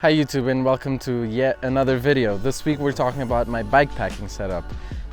Hi YouTube, and welcome to yet another video. This week we're talking about my bike packing setup.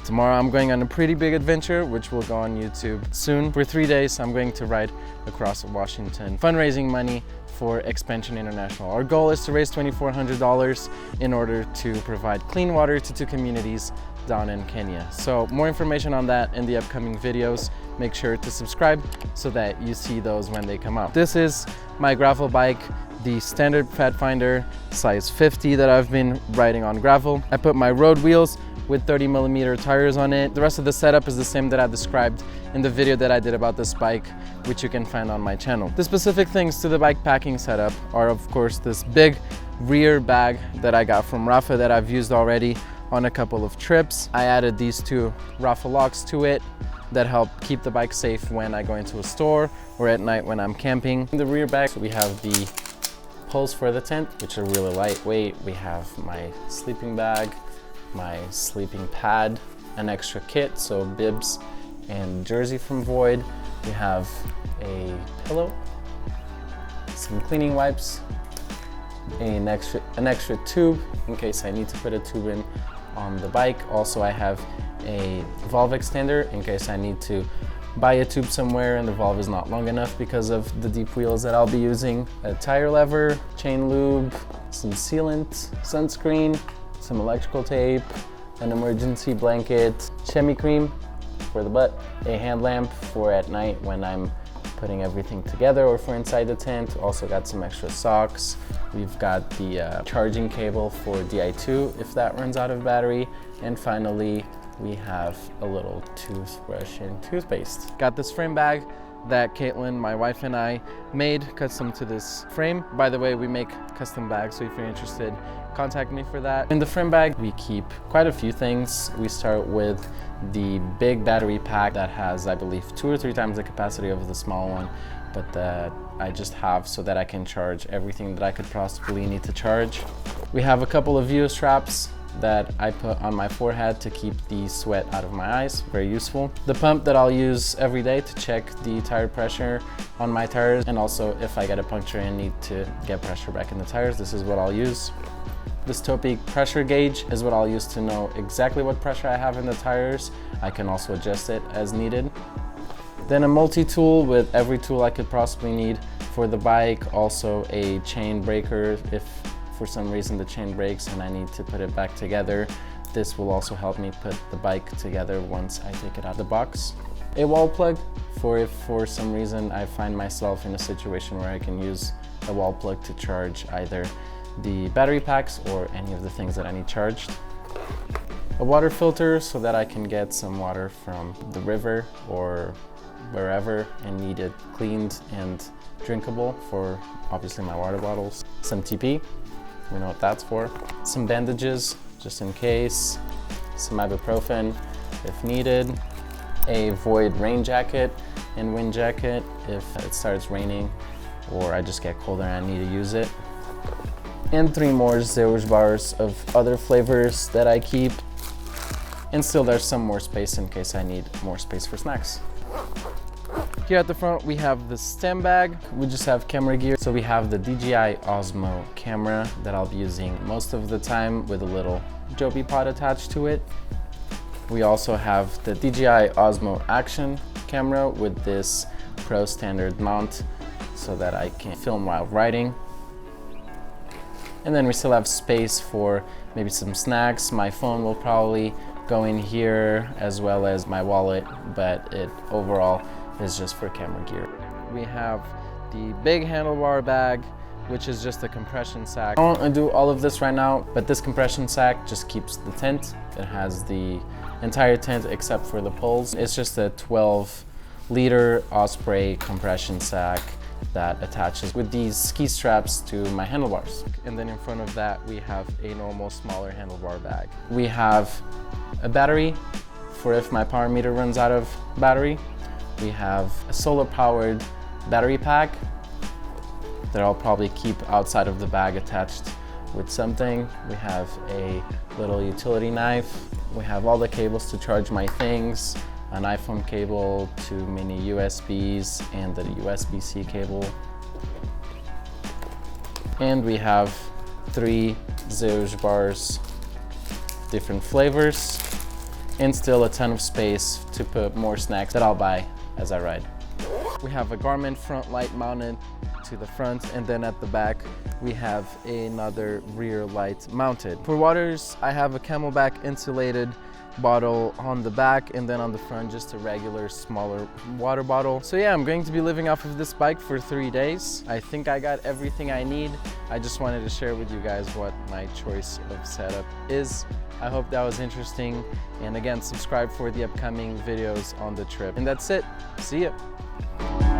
Tomorrow I'm going on a pretty big adventure which will go on YouTube soon. For 3 days I'm going to ride across Washington, fundraising money for Expansion International. Our goal is to raise $2,400 in order to provide clean water to 2 communities down in Kenya. So more information on that in the upcoming videos. Make sure to subscribe so that you see those when they come out. This is my gravel bike, the standard Pathfinder size 50 that I've been riding on gravel. I put my road wheels with 30mm tires on it. The rest of the setup is the same that I described in the video that I did about this bike, which you can find on my channel. The specific things to the bike packing setup are, of course, this big rear bag that I got from Rafa that I've used already on a couple of trips. I added these 2 Rafa locks to it that help keep the bike safe when I go into a store or at night when I'm camping. In the rear bag, we have the poles for the tent, which are really lightweight. We have my sleeping bag, my sleeping pad, an extra kit, so bibs and jersey from Void. We have a pillow, some cleaning wipes, an extra tube in case I need to put a tube in on the bike. Also, I have a valve extender in case I need to buy a tube somewhere and the valve is not long enough because of the deep wheels that I'll be using. A tire lever, chain lube, some sealant, sunscreen, some electrical tape, an emergency blanket, chamois cream for the butt, a hand lamp for at night when I'm putting everything together or for inside the tent. Also got some extra socks. We've got the charging cable for Di2 if that runs out of battery. And finally, we have a little toothbrush and toothpaste. Got this frame bag that Caitlin, my wife, and I made custom to this frame. By the way, we make custom bags, so if you're interested, contact me for that. In the frame bag, we keep quite a few things. We start with the big battery pack that has, I believe, 2 or 3 times the capacity of the small one, but that I just have so that I can charge everything that I could possibly need to charge. We have a couple of view straps that I put on my forehead to keep the sweat out of my eyes, very useful. The pump that I'll use every day to check the tire pressure on my tires, and also if I get a puncture and need to get pressure back in the tires, this is what I'll use. This Topeak pressure gauge is what I'll use to know exactly what pressure I have in the tires. I can also adjust it as needed. Then a multi-tool with every tool I could possibly need for the bike. Also a chain breaker if for some reason the chain breaks and I need to put it back together. This will also help me put the bike together once I take it out of the box. A wall plug for if for some reason I find myself in a situation where I can use a wall plug to charge either the battery packs or any of the things that I need charged. A water filter so that I can get some water from the river or wherever and need it cleaned and drinkable for obviously my water bottles. Some TP, we know what that's for. Some bandages just in case. Some ibuprofen if needed. A Void rain jacket and wind jacket if it starts raining or I just get cold and I need to use it. And 3 more Zerus bars of other flavors that I keep. And still there's some more space in case I need more space for snacks. Here at the front we have the stem bag. We just have camera gear. So we have the DJI Osmo camera that I'll be using most of the time with a little Joby pod attached to it. We also have the DJI Osmo Action camera with this Pro Standard mount so that I can film while riding. And then we still have space for maybe some snacks. My phone will probably go in here as well as my wallet, but it overall is just for camera gear. We have the big handlebar bag, which is just a compression sack. I don't want to do all of this right now, but this compression sack just keeps the tent. It has the entire tent except for the poles. It's just a 12-liter Osprey compression sack that attaches with these ski straps to my handlebars. And then in front of that, we have a normal smaller handlebar bag. We have a battery for if my power meter runs out of battery. We have a solar-powered battery pack that I'll probably keep outside of the bag attached with something. We have a little utility knife. We have all the cables to charge my things, an iPhone cable, 2 mini USBs, and the USB-C cable. And we have 3 zilch bars, different flavors, and still a ton of space to put more snacks that I'll buy as I ride. We have a Garmin front light mounted to the front, and then at the back we have another rear light mounted. For waters, I have a Camelback insulated bottle on the back, and then on the front just a regular smaller water bottle. So yeah, I'm going to be living off of this bike for 3 days. I think I got everything I need. I just wanted to share with you guys what my choice of setup is. I hope that was interesting, and again, subscribe for the upcoming videos on the trip. And that's it. See ya.